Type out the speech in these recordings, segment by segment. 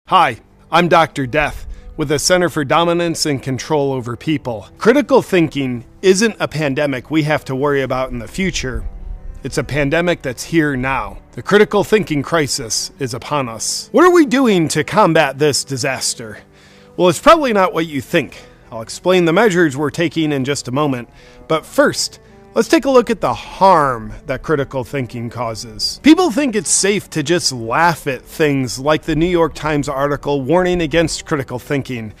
Hi, I'm Dr. Death with the Center for Dominance and Control Over People. Critical thinking isn't a pandemic we have to worry about in the future. It's a pandemic that's here now. The critical thinking crisis is upon us. What are we doing to combat this disaster? Well, it's probably not what you think. I'll explain the measures we're taking in just a moment. But first, let's take a look at the harm that critical thinking causes. People think it's safe to just laugh at things like the New York Times article warning against critical thinking,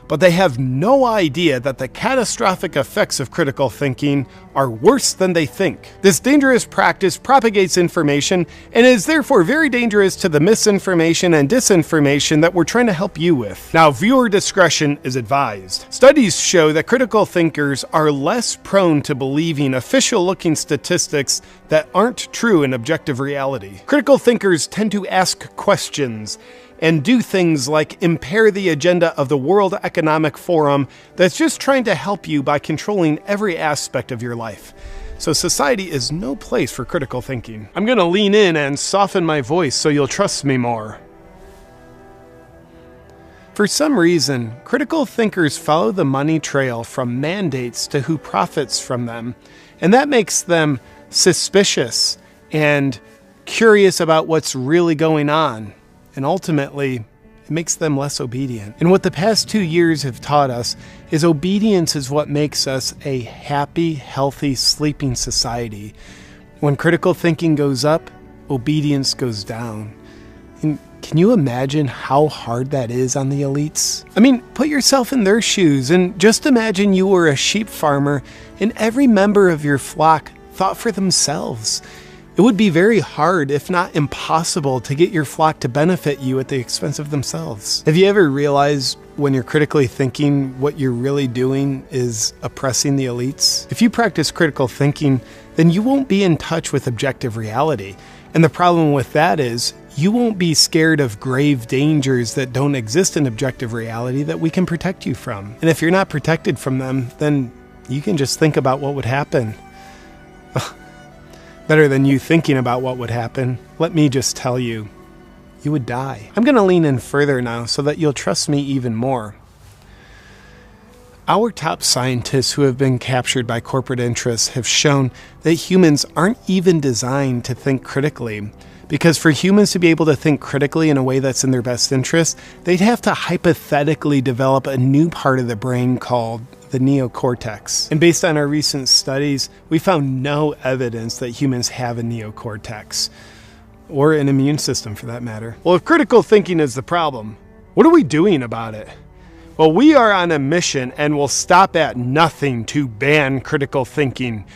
but they have no idea that the catastrophic effects of critical thinking are worse than they think. This dangerous practice propagates information and is therefore very dangerous to the misinformation and disinformation that we're trying to help you with. Now, viewer discretion is advised. Studies show that critical thinkers are less prone to believing official-looking statistics that aren't true in objective reality. Critical thinkers tend to ask questions and do things like impair the agenda of the World Economic Forum that's just trying to help you by controlling every aspect of your life. So society is no place for critical thinking. I'm gonna lean in and soften my voice so you'll trust me more. For some reason, critical thinkers follow the money trail from mandates to who profits from them, and that makes them suspicious and curious about what's really going on. And ultimately, it makes them less obedient. And what the past 2 years have taught us is obedience is what makes us a happy, healthy, sleeping society. When critical thinking goes up, obedience goes down. And can you imagine how hard that is on the elites? I mean, put yourself in their shoes and just imagine you were a sheep farmer and every member of your flock thought for themselves. It would be very hard, if not impossible, to get your flock to benefit you at the expense of themselves. Have you ever realized when you're critically thinking, what you're really doing is oppressing the elites? If you practice critical thinking, then you won't be in touch with objective reality. And the problem with that is, you won't be scared of grave dangers that don't exist in objective reality that we can protect you from. And if you're not protected from them, then you can just think about what would happen. Better than you thinking about what would happen, let me just tell you, you would die. I'm going to lean in further now so that you'll trust me even more. Our top scientists who have been captured by corporate interests have shown that humans aren't even designed to think critically. Because for humans to be able to think critically in a way that's in their best interest, they'd have to hypothetically develop a new part of the brain called the neocortex. And based on our recent studies, we found no evidence that humans have a neocortex, or an immune system for that matter. Well, if critical thinking is the problem, what are we doing about it? Well, we are on a mission and will stop at nothing to ban critical thinking.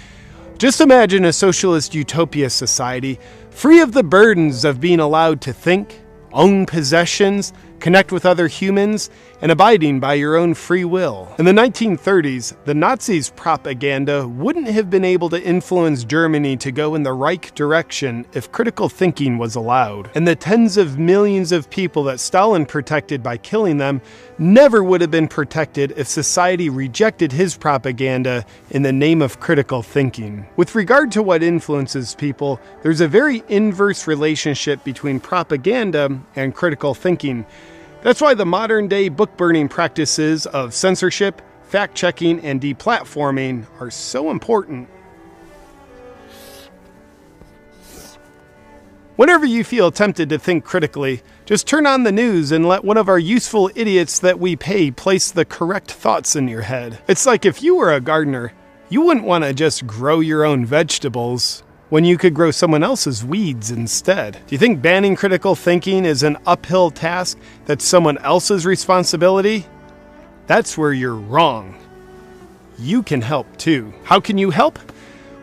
Just imagine a socialist utopia society free of the burdens of being allowed to think, own possessions, connect with other humans, and abiding by your own free will. In the 1930s, the Nazis' propaganda wouldn't have been able to influence Germany to go in the right direction if critical thinking was allowed. And the tens of millions of people that Stalin protected by killing them never would have been protected if society rejected his propaganda in the name of critical thinking. With regard to what influences people, there's a very inverse relationship between propaganda and critical thinking. That's why the modern-day book-burning practices of censorship, fact-checking, and deplatforming are so important. Whenever you feel tempted to think critically, just turn on the news and let one of our useful idiots that we pay place the correct thoughts in your head. It's like if you were a gardener, you wouldn't want to just grow your own vegetables when you could grow someone else's weeds instead. Do you think banning critical thinking is an uphill task that's someone else's responsibility? That's where you're wrong. You can help too. How can you help?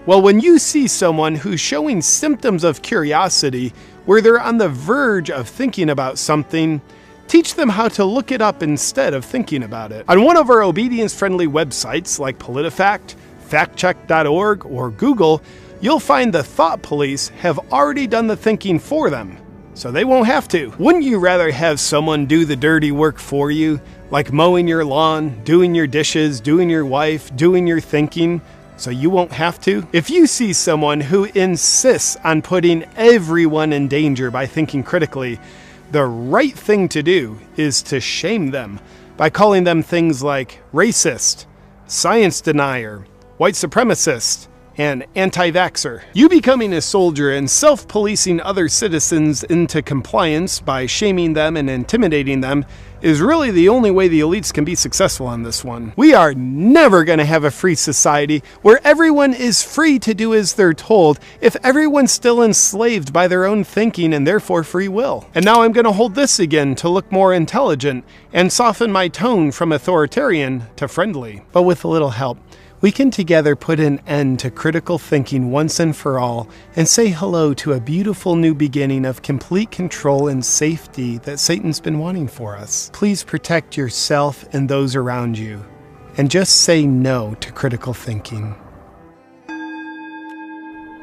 Well, when you see someone who's showing symptoms of curiosity, where they're on the verge of thinking about something, teach them how to look it up instead of thinking about it. On one of our obedience-friendly websites like PolitiFact, FactCheck.org, or Google, you'll find the thought police have already done the thinking for them, so they won't have to. Wouldn't you rather have someone do the dirty work for you, like mowing your lawn, doing your dishes, doing your wife, doing your thinking, so you won't have to? If you see someone who insists on putting everyone in danger by thinking critically, The right thing to do is to shame them by calling them things like racist, science denier, white supremacist, and anti-vaxxer. You becoming a soldier and self-policing other citizens into compliance by shaming them and intimidating them is really the only way the elites can be successful on this one. We are never going to have a free society where everyone is free to do as they're told if everyone's still enslaved by their own thinking and therefore free will. And now I'm going to hold this again to look more intelligent and soften my tone from authoritarian to friendly. But with a little help, we can together put an end to critical thinking once and for all and say hello to a beautiful new beginning of complete control and safety that Satan's been wanting for us. Please protect yourself and those around you, and just say no to critical thinking.